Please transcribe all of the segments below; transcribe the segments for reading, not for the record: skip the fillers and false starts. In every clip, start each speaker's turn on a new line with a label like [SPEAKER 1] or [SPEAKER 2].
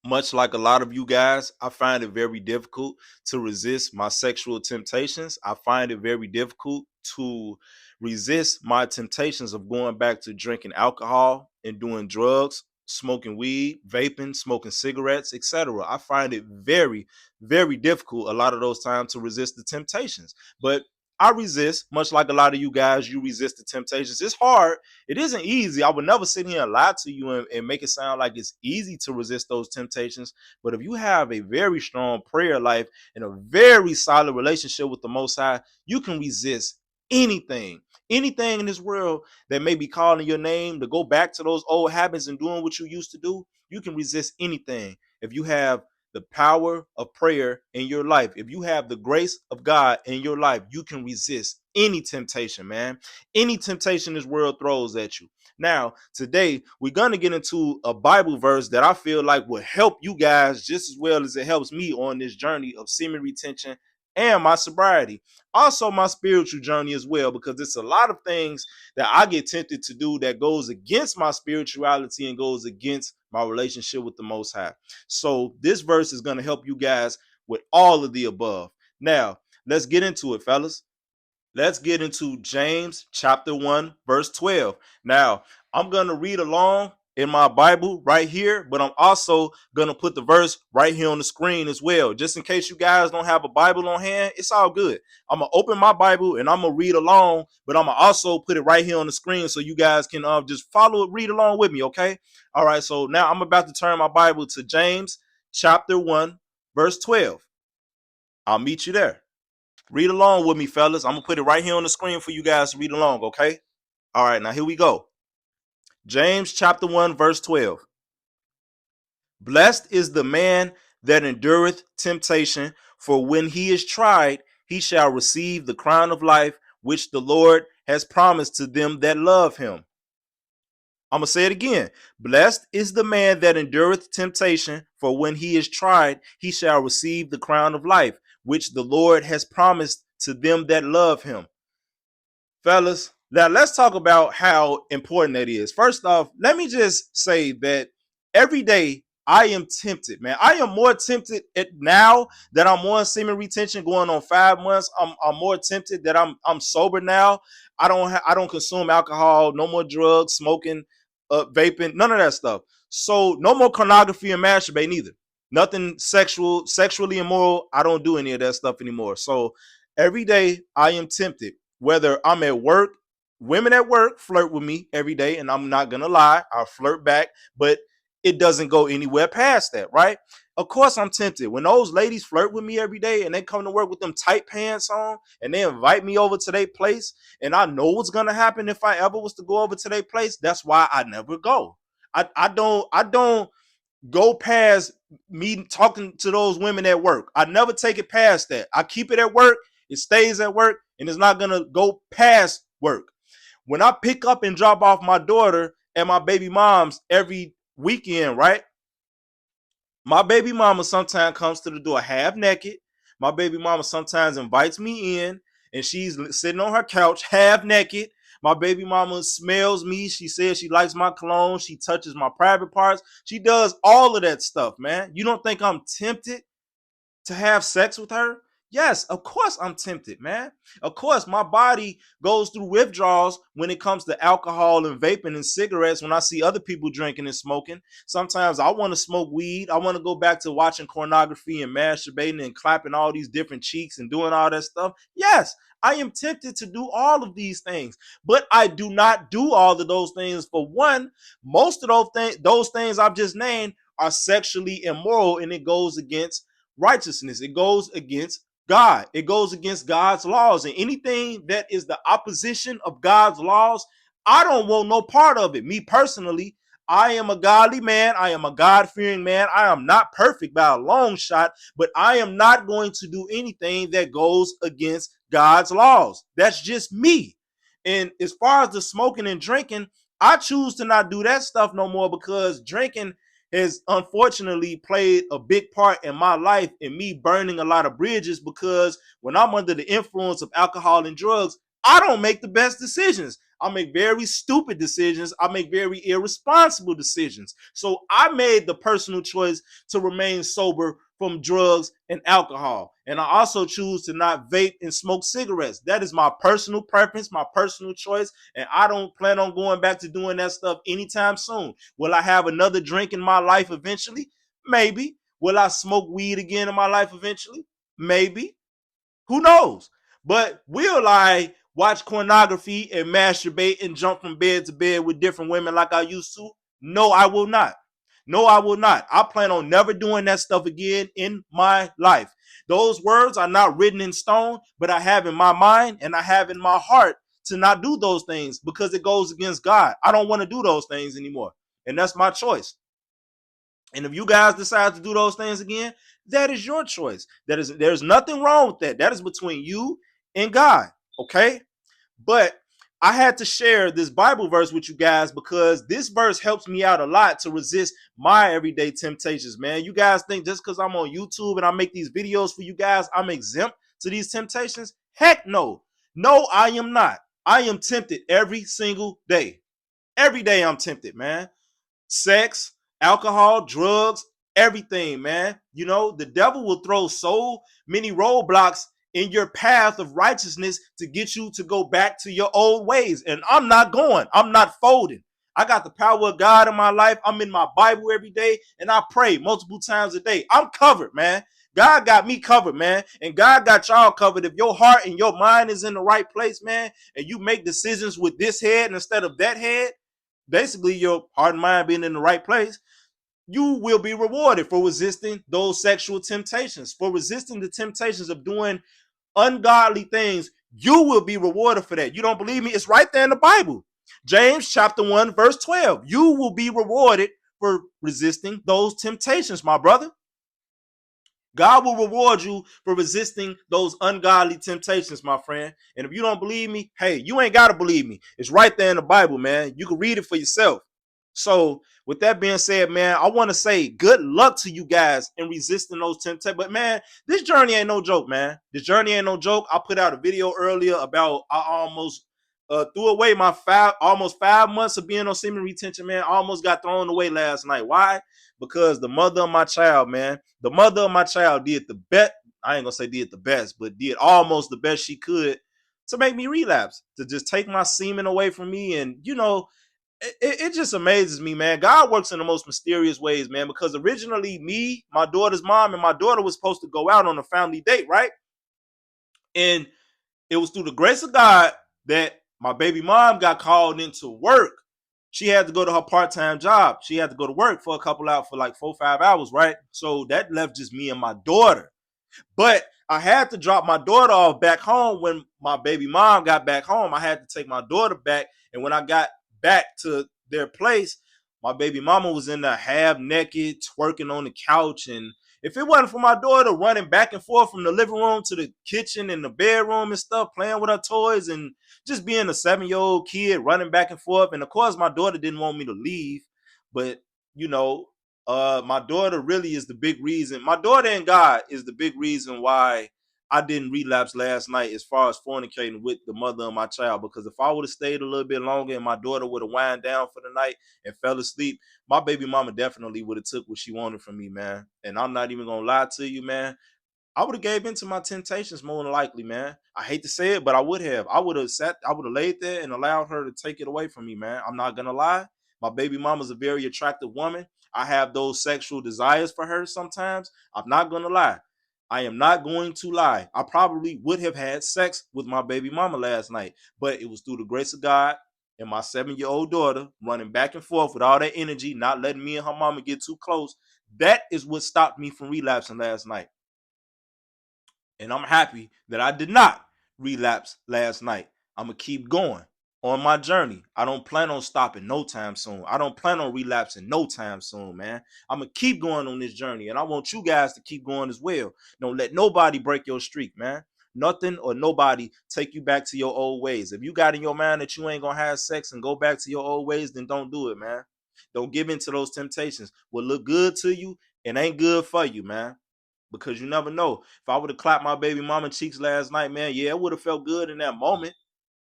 [SPEAKER 1] Much like a lot of you guys, I find it very difficult to resist my sexual temptations. I find it very difficult to resist my temptations of going back to drinking alcohol and doing drugs, smoking weed, vaping, smoking cigarettes, etc. I find it very, very difficult a lot of those times to resist the temptations. But I resist, much like a lot of you guys, you resist the temptations. It's hard. It isn't easy. I would never sit here and lie to you and make it sound like it's easy to resist those temptations. But if you have a very strong prayer life and a very solid relationship with the Most High, you can resist anything. Anything in this world that may be calling your name to go back to those old habits and doing what you used to do, you can resist anything if you have the power of prayer in your life. If you have the grace of God in your life, you can resist any temptation, man. Any temptation this world throws at you. Now, today, we're going to get into a Bible verse that I feel like will help you guys just as well as it helps me on this journey of semen retention and my sobriety. Also, my spiritual journey as well, because it's a lot of things that I get tempted to do that goes against my spirituality and goes against my relationship with the Most High. So this verse is going to help you guys with all of the above. Now, let's get into it, fellas. Let's get into James chapter 1, verse 12. Now, I'm going to read along in my Bible right here, but I'm also going to put the verse right here on the screen as well. Just in case you guys don't have a Bible on hand, it's all good. I'm going to open my Bible and I'm going to read along, but I'm going to also put it right here on the screen so you guys can just follow it, read along with me, okay? All right, so now I'm about to turn my Bible to James chapter 1, verse 12. I'll meet you there. Read along with me, fellas. I'm going to put it right here on the screen for you guys to read along, okay? All right, now here we go. James chapter 1, verse 12. Blessed is the man that endureth temptation, for when he is tried, he shall receive the crown of life, which the Lord has promised to them that love him. I'm going to say it again. Blessed is the man that endureth temptation, for when he is tried, he shall receive the crown of life, which the Lord has promised to them that love him. Fellas, now let's talk about how important that is. First off, let me just say that every day I am tempted, man. I am more tempted now that I'm on semen retention going on 5 months. I'm more tempted that I'm sober now. I don't consume alcohol, no more drugs, smoking, vaping, none of that stuff. So no more pornography and masturbating either. Nothing sexually immoral. I don't do any of that stuff anymore. So every day I am tempted, whether I'm at work. Women at work flirt with me every day, and I'm not gonna lie, I'll flirt back, but it doesn't go anywhere past that, right? Of course, I'm tempted when those ladies flirt with me every day and they come to work with them tight pants on and they invite me over to their place, and I know what's gonna happen if I ever was to go over to their place. That's why I never go. I don't go past me talking to those women at work. I never take it past that. I keep it at work. It stays at work, and it's not gonna go past work. When I pick up and drop off my daughter at my baby mom's every weekend, right? My baby mama sometimes comes to the door half naked. My baby mama sometimes invites me in and she's sitting on her couch half naked. My baby mama smells me. She says she likes my cologne. She touches my private parts. She does all of that stuff, man. You don't think I'm tempted to have sex with her? Yes, of course I'm tempted, man. Of course, my body goes through withdrawals when it comes to alcohol and vaping and cigarettes. When I see other people drinking and smoking, sometimes I want to smoke weed. I want to go back to watching pornography and masturbating and clapping all these different cheeks and doing all that stuff. Yes, I am tempted to do all of these things, but I do not do all of those things. For one, most of those things I've just named are sexually immoral, and it goes against righteousness. It goes against God. It goes against God's laws. And anything that is the opposition of God's laws, I don't want no part of it. Me personally, I am a godly man. I am a God-fearing man. I am not perfect by a long shot, but I am not going to do anything that goes against God's laws. That's just me. And as far as the smoking and drinking, I choose to not do that stuff no more, because drinking has unfortunately played a big part in my life and me burning a lot of bridges, because when I'm under the influence of alcohol and drugs, I don't make the best decisions. I make very stupid decisions. I make very irresponsible decisions. So I made the personal choice to remain sober from drugs and alcohol. And I also choose to not vape and smoke cigarettes. That is my personal preference, my personal choice. And I don't plan on going back to doing that stuff anytime soon. Will I have another drink in my life eventually? Maybe. Will I smoke weed again in my life eventually? Maybe. Who knows? But will I watch pornography and masturbate and jump from bed to bed with different women like I used to? No, I will not. No, I will not. I plan on never doing that stuff again in my life. Those words are not written in stone, but I have in my mind and I have in my heart to not do those things because it goes against God. I don't want to do those things anymore. And that's my choice. And if you guys decide to do those things again, that is your choice. There's nothing wrong with that. That is between you and God. Okay? But I had to share this Bible verse with you guys because this verse helps me out a lot to resist my everyday temptations, man. You guys think just because I'm on YouTube and I make these videos for you guys, I'm exempt to these temptations? Heck no. No, I am not. I am tempted every single day. Every day I'm tempted, man. Sex, alcohol, drugs, everything, man. You know, the devil will throw so many roadblocks in your path of righteousness to get you to go back to your old ways. And I'm not going, I'm not folding. I got the power of God in my life. I'm in my Bible every day and I pray multiple times a day. I'm covered, man. God got me covered, man. And God got y'all covered. If your heart and your mind is in the right place, man, and you make decisions with this head instead of that head, basically your heart and mind being in the right place, you will be rewarded for resisting those sexual temptations, for resisting the temptations of doing ungodly things. You will be rewarded for that. You don't believe me? It's right there in the Bible. James chapter 1, verse 12. You will be rewarded for resisting those temptations, my brother. God will reward you for resisting those ungodly temptations, my friend. And if you don't believe me, hey, you ain't got to believe me. It's right there in the Bible, man. You can read it for yourself. So, with that being said, man, I want to say good luck to you guys in resisting those temptations. But, man, this journey ain't no joke, man. This journey ain't no joke. I put out a video earlier about I almost threw away my almost 5 months of being on semen retention, man. I almost got thrown away last night. Why? Because the mother of my child, man, the mother of my child did the best. I ain't gonna say did the best, but did almost the best she could to make me relapse, to just take my semen away from me. And, you know, it just amazes me, man. God works in the most mysterious ways, man, because originally me, my daughter's mom, and my daughter was supposed to go out on a family date, right? And it was through the grace of God that my baby mom got called into work. She had to go to her part-time job. She had to go to work for a couple hours, for like 4 or 5 hours, right? So that left just me and my daughter. But I had to drop my daughter off back home when my baby mom got back home. I had to take my daughter back. And when I got back to their place, my baby mama was in there half naked, twerking on the couch. And if it wasn't for my daughter running back and forth from the living room to the kitchen and the bedroom and stuff, playing with her toys and just being a 7-year-old kid running back and forth. And of course, my daughter didn't want me to leave. But, you know, my daughter really is the big reason. My daughter and God is the big reason why I didn't relapse last night as far as fornicating with the mother of my child. Because if I would have stayed a little bit longer and my daughter would have wound down for the night and fell asleep, my baby mama definitely would have took what she wanted from me, man. And I'm not even gonna lie to you, man. I would have gave in to my temptations more than likely, man. I hate to say it, but I would have. I would have laid there and allowed her to take it away from me, man. I'm not gonna lie. My baby mama's a very attractive woman. I have those sexual desires for her sometimes. I'm not gonna lie. I am not going to lie. I probably would have had sex with my baby mama last night, but it was through the grace of God and my 7-year-old daughter running back and forth with all that energy, not letting me and her mama get too close. That is what stopped me from relapsing last night. And I'm happy that I did not relapse last night. I'm going to keep going on my journey. I don't plan on stopping no time soon. I don't plan on relapsing no time soon, man. I'm going to keep going on this journey. And I want you guys to keep going as well. Don't let nobody break your streak, man. Nothing or nobody take you back to your old ways. If you got in your mind that you ain't going to have sex and go back to your old ways, then don't do it, man. Don't give in to those temptations. What look good to you, it ain't good for you, man, because you never know. If I would have clapped my baby mama cheeks last night, man, yeah, it would have felt good in that moment.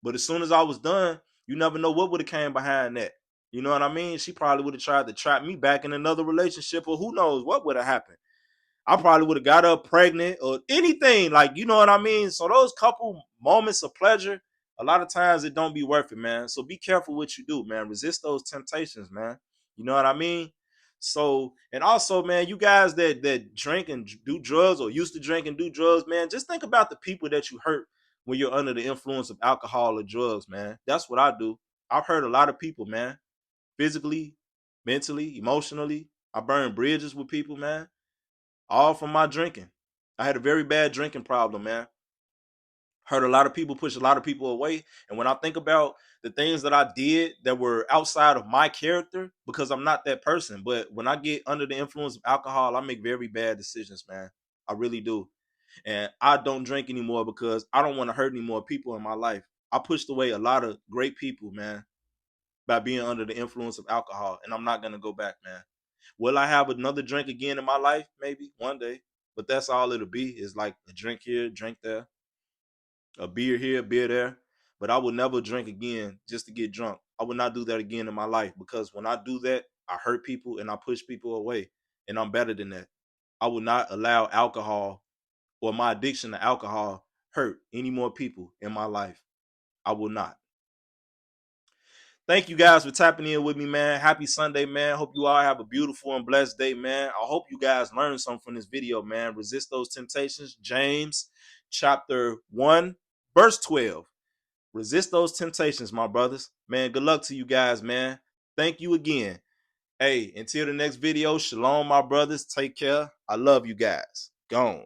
[SPEAKER 1] But as soon as I was done, You never know what would have came behind that. You know what I mean? She probably would have tried to trap me back in another relationship, or who knows what would have happened. I probably would have got her pregnant or anything. Like, you know what I mean? So those couple moments of pleasure, a lot of times it don't be worth it, man. So be careful what you do, man. Resist those temptations, man. You know what I mean? So, and also, man, you guys that drink and do drugs or used to drink and do drugs, man, just think about the people that you hurt when you're under the influence of alcohol or drugs, man. That's what I do. I've hurt a lot of people, man. Physically, mentally, emotionally. I burn bridges with people, man, all from my drinking. I had a very bad drinking problem, man. Hurt a lot of people, pushed a lot of people away. And when I think about the things that I did that were outside of my character, because I'm not that person, but when I get under the influence of alcohol, I make very bad decisions, man. I really do. And I don't drink anymore because I don't want to hurt any more people in my life. I pushed away a lot of great people, man, by being under the influence of alcohol. And I'm not going to go back, man. Will I have another drink again in my life? Maybe one day. But that's all it'll be, is like a drink here, drink there, a beer here, beer there. But I will never drink again just to get drunk. I will not do that again in my life, because when I do that, I hurt people and I push people away. And I'm better than that. I will not allow alcohol or my addiction to alcohol hurt any more people in my life. I will not. Thank you guys for tapping in with me, man. Happy Sunday, man. Hope you all have a beautiful and blessed day, man. I hope you guys learned something from this video, man. Resist those temptations. James chapter 1, verse 12. Resist those temptations, my brothers. Man, good luck to you guys, man. Thank you again. Hey, until the next video, shalom, my brothers. Take care. I love you guys. Gone.